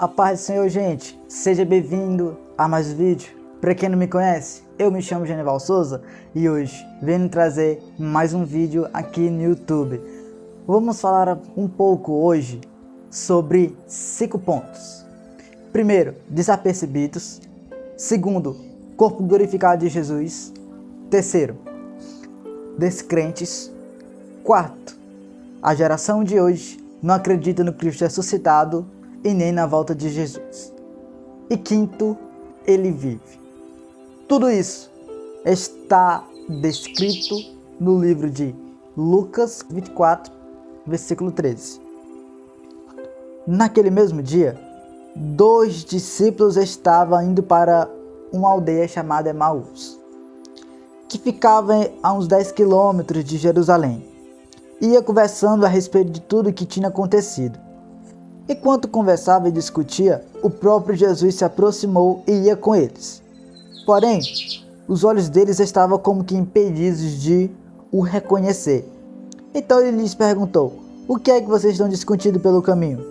A paz do Senhor, gente. Seja bem-vindo a mais um vídeo. Para quem não me conhece, eu me chamo Genival Souza e hoje venho trazer mais um vídeo aqui no YouTube. Vamos falar um pouco hoje sobre 5 pontos. Primeiro, desapercebidos. Segundo, corpo glorificado de Jesus. Terceiro, descrentes. Quarto, a geração de hoje não acredita no Cristo ressuscitado e nem na volta de Jesus. E quinto, ele vive. Tudo isso está descrito no livro de Lucas 24, versículo 13. Naquele mesmo dia, 2 discípulos estavam indo para uma aldeia chamada Emaús, que ficava a uns 10 quilômetros de Jerusalém. Ia conversando a respeito de tudo o que tinha acontecido. Enquanto conversava e discutia, o próprio Jesus se aproximou e ia com eles. Porém, os olhos deles estavam como que impedidos de o reconhecer. Então ele lhes perguntou: "O que é que vocês estão discutindo pelo caminho?"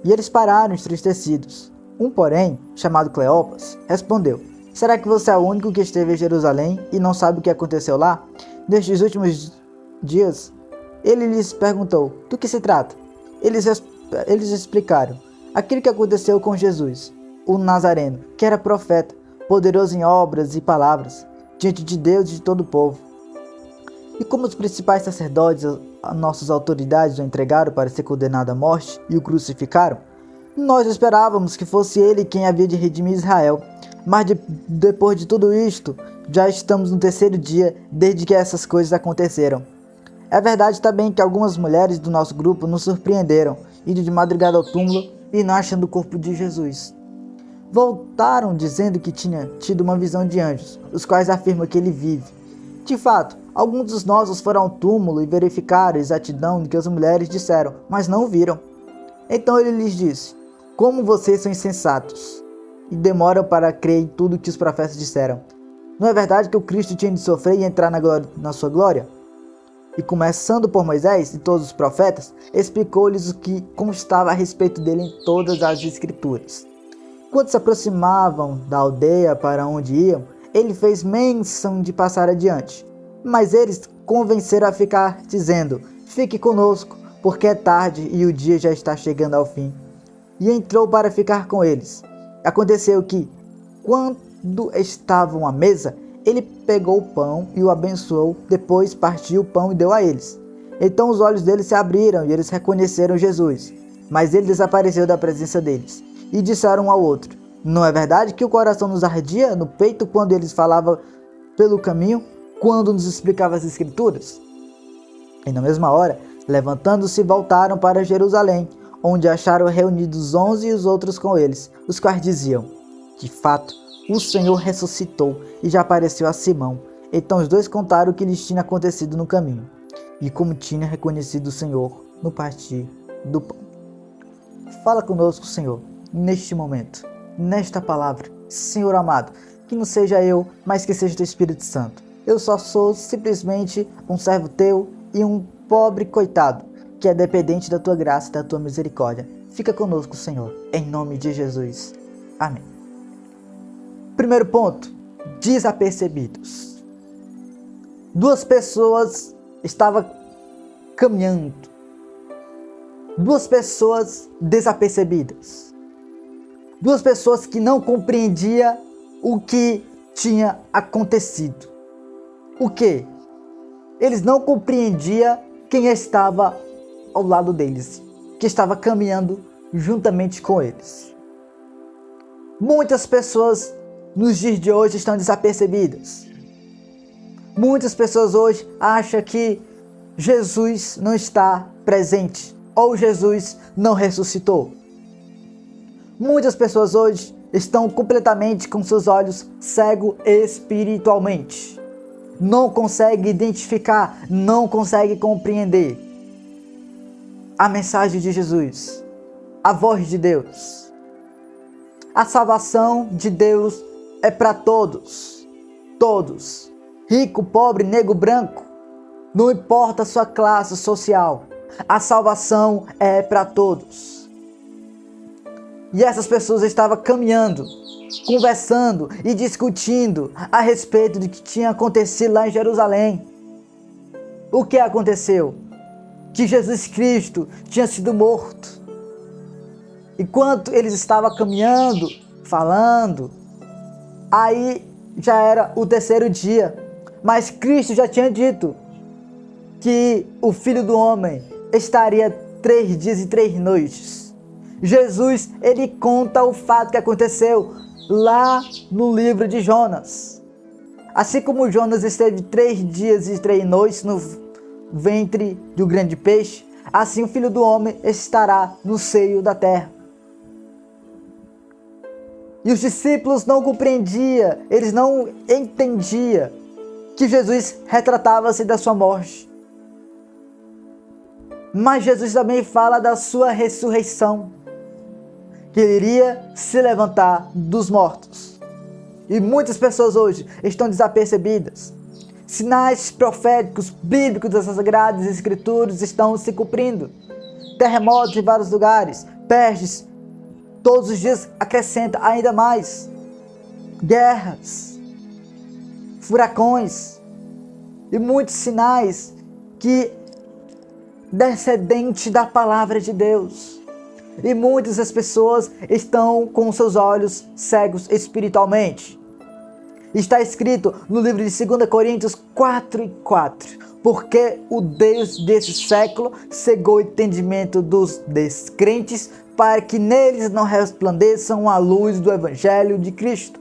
E eles pararam entristecidos. Um, porém, chamado Cleopas, respondeu: "Será que você é o único que esteve em Jerusalém e não sabe o que aconteceu lá? Nestes últimos dias?" Ele lhes perguntou: "Do que se trata?" Eles explicaram: "Aquilo que aconteceu com Jesus, o Nazareno, que era profeta, poderoso em obras e palavras, diante de Deus e de todo o povo. E como os principais sacerdotes, as nossas autoridades, o entregaram para ser condenado à morte e o crucificaram, nós esperávamos que fosse ele quem havia de redimir Israel. Mas depois de tudo isto, já estamos no 3º dia desde que essas coisas aconteceram. É verdade também que algumas mulheres do nosso grupo nos surpreenderam, indo de madrugada ao túmulo e não achando o corpo de Jesus. Voltaram dizendo que tinha tido uma visão de anjos, os quais afirmam que ele vive. De fato, alguns dos nossos foram ao túmulo e verificaram a exatidão do que as mulheres disseram, mas não o viram." Então ele lhes disse: "Como vocês são insensatos e demoram para crer em tudo que os profetas disseram. Não é verdade que o Cristo tinha de sofrer e entrar na sua glória?" E começando por Moisés e todos os profetas, explicou-lhes o que constava a respeito dele em todas as escrituras. Quando se aproximavam da aldeia para onde iam, ele fez menção de passar adiante. Mas eles convenceram a ficar, dizendo: "Fique conosco, porque é tarde e o dia já está chegando ao fim." E entrou para ficar com eles. Aconteceu que, quando estavam à mesa, ele pegou o pão e o abençoou, depois partiu o pão e deu a eles. Então os olhos deles se abriram e eles reconheceram Jesus. Mas ele desapareceu da presença deles. E disseram um ao outro: "Não é verdade que o coração nos ardia no peito quando eles falavam pelo caminho, quando nos explicava as escrituras?" E na mesma hora, levantando-se, voltaram para Jerusalém, onde acharam reunidos os 11 e os outros com eles, os quais diziam: "De fato, o Senhor ressuscitou e já apareceu a Simão." Então os dois contaram o que lhes tinha acontecido no caminho, e como tinha reconhecido o Senhor no partir do pão. Fala conosco, Senhor, neste momento, nesta palavra. Senhor amado, que não seja eu, mas que seja o Teu Espírito Santo. Eu só sou simplesmente um servo Teu e um pobre coitado, que é dependente da Tua graça e da Tua misericórdia. Fica conosco, Senhor, em nome de Jesus. Amém. Primeiro ponto, desapercebidos. 2 pessoas estavam caminhando. 2 pessoas desapercebidas. 2 pessoas que não compreendiam o que tinha acontecido. O que? Eles não compreendiam quem estava ao lado deles, que estava caminhando juntamente com eles. Muitas pessoas nos dias de hoje estão desapercebidas. Muitas pessoas hoje acham que Jesus não está presente ou Jesus não ressuscitou. Muitas pessoas hoje estão completamente com seus olhos cegos espiritualmente. Não conseguem identificar, não conseguem compreender a mensagem de Jesus, a voz de Deus. A salvação de Deus é para todos, todos, rico, pobre, negro, branco, não importa a sua classe social, a salvação é para todos. E essas pessoas estavam caminhando, conversando e discutindo a respeito do que tinha acontecido lá em Jerusalém. O que aconteceu? Que Jesus Cristo tinha sido morto. Enquanto eles estavam caminhando, falando, aí já era o terceiro dia. Mas Cristo já tinha dito que o Filho do Homem estaria 3 dias e 3 noites. Jesus, ele conta o fato que aconteceu lá no livro de Jonas. Assim como Jonas esteve 3 dias e 3 noites no ventre do grande peixe, assim o Filho do Homem estará no seio da terra. E os discípulos não compreendiam, eles não entendiam que Jesus retratava-se da sua morte. Mas Jesus também fala da sua ressurreição, que ele iria se levantar dos mortos. E muitas pessoas hoje estão desapercebidas. Sinais proféticos bíblicos das Sagradas Escrituras estão se cumprindo. Terremotos em vários lugares, pestes, todos os dias acrescenta ainda mais. Guerras, furacões e muitos sinais que descendente da palavra de Deus. E muitas das pessoas estão com seus olhos cegos espiritualmente. Está escrito no livro de 2 Coríntios 4:4. Porque o Deus desse século cegou o entendimento dos descrentes para que neles não resplandeçam a luz do Evangelho de Cristo.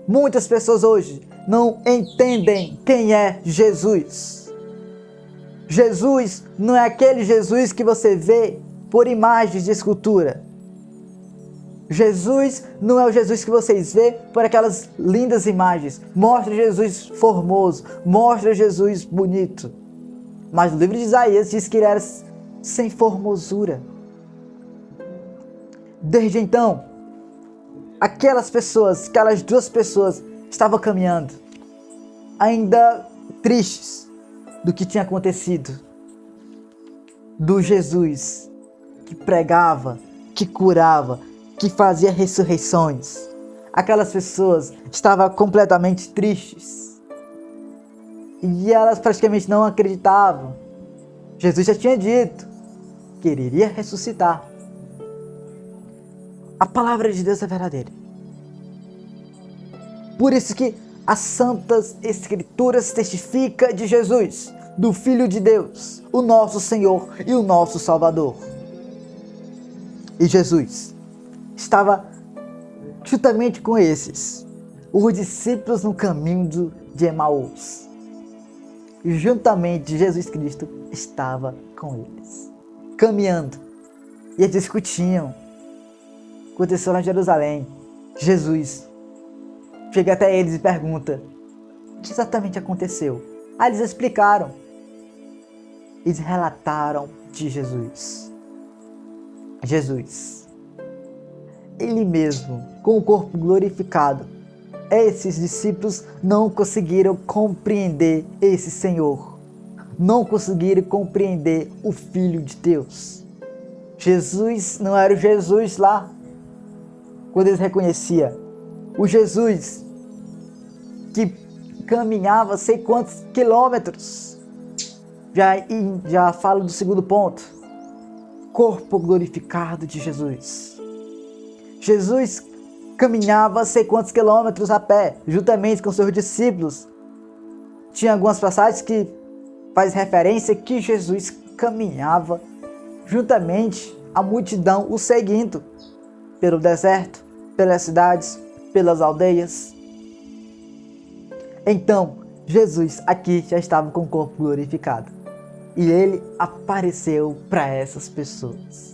Muitas pessoas hoje não entendem quem é Jesus. Jesus não é aquele Jesus que você vê por imagens de escultura. Jesus não é o Jesus que vocês vê por aquelas lindas imagens. Mostra Jesus formoso, mostra Jesus bonito. Mas o livro de Isaías diz que ele era sem formosura. Desde então, aquelas duas pessoas estavam caminhando, ainda tristes do que tinha acontecido. Do Jesus que pregava, que curava, que fazia ressurreições. Aquelas pessoas estavam completamente tristes. E elas praticamente não acreditavam. Jesus já tinha dito que ele iria ressuscitar. A palavra de Deus é verdadeira. Por isso que as Santas Escrituras testificam de Jesus, do Filho de Deus, o nosso Senhor e o nosso Salvador. E Jesus estava juntamente com esses, os discípulos no caminho de Emaús. E juntamente Jesus Cristo estava com eles, caminhando. E eles discutiam. Aconteceu lá em Jerusalém. Jesus chega até eles e pergunta: o que exatamente aconteceu? Aí eles explicaram. Eles relataram de Jesus. Jesus, ele mesmo, com o corpo glorificado. Esses discípulos não conseguiram compreender esse Senhor. Não conseguiram compreender o Filho de Deus. Jesus não era o Jesus lá, quando eles reconheciam. O Jesus que caminhava sei quantos quilômetros. Já falo do segundo ponto. Corpo glorificado de Jesus. Jesus caminhava sei quantos quilômetros a pé, juntamente com seus discípulos. Tinha algumas passagens que faz referência que Jesus caminhava juntamente a multidão o seguindo pelo deserto, pelas cidades, pelas aldeias. Então, Jesus aqui já estava com o corpo glorificado. E ele apareceu para essas pessoas.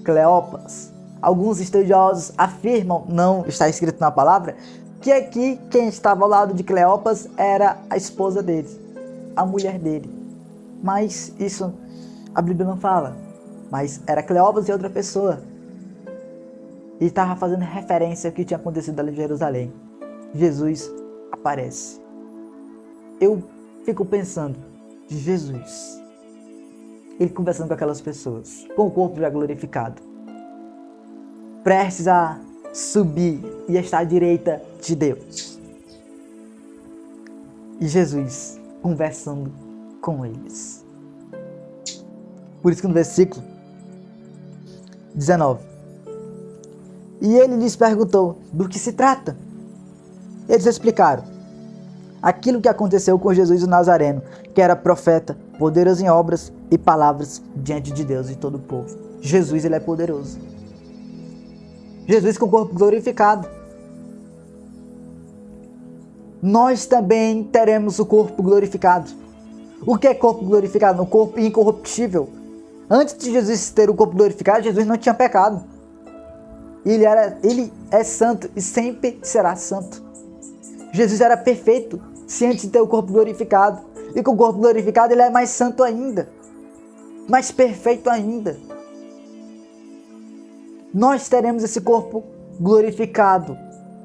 Cleopas. Alguns estudiosos afirmam, não está escrito na palavra, que aqui quem estava ao lado de Cleopas era a esposa dele, a mulher dele. Mas isso a Bíblia não fala. Mas era Cleopas e outra pessoa. E estava fazendo referência ao que tinha acontecido ali em Jerusalém. Jesus aparece. Eu fico pensando, Jesus, ele conversando com aquelas pessoas, com o corpo já glorificado, prestes a subir e estar à direita de Deus. E Jesus conversando com eles. Por isso que no versículo 19, e ele lhes perguntou do que se trata. Eles explicaram aquilo que aconteceu com Jesus o Nazareno, que era profeta, poderoso em obras e palavras diante de Deus e todo o povo. Jesus, ele é poderoso. Jesus com o corpo glorificado. Nós também teremos o corpo glorificado. O que é corpo glorificado? Um corpo incorruptível. Antes de Jesus ter o corpo glorificado, Jesus não tinha pecado. Ele é santo e sempre será santo. Jesus era perfeito, se antes de ter o corpo glorificado. E com o corpo glorificado ele é mais santo ainda, mais perfeito ainda. Nós teremos esse corpo glorificado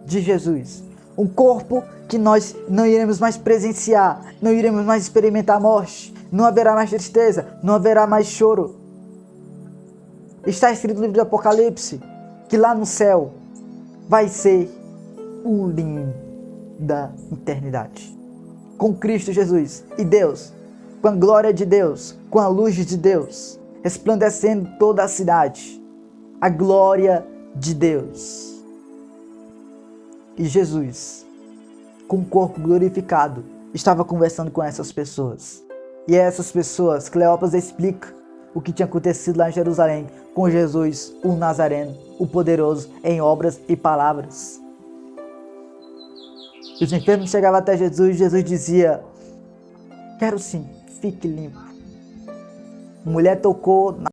de Jesus. Um corpo que nós não iremos mais presenciar, não iremos mais experimentar a morte, não haverá mais tristeza, não haverá mais choro. Está escrito no livro do Apocalipse que lá no céu vai ser o linho da eternidade. Com Cristo Jesus e Deus, com a glória de Deus, com a luz de Deus, resplandecendo toda a cidade. A glória de Deus. E Jesus, com o corpo glorificado, estava conversando com essas pessoas. E essas pessoas, Cleópatra explica o que tinha acontecido lá em Jerusalém com Jesus, o Nazareno, o poderoso em obras e palavras. E os enfermos chegavam até Jesus e Jesus dizia: quero sim, fique limpo. A mulher tocou na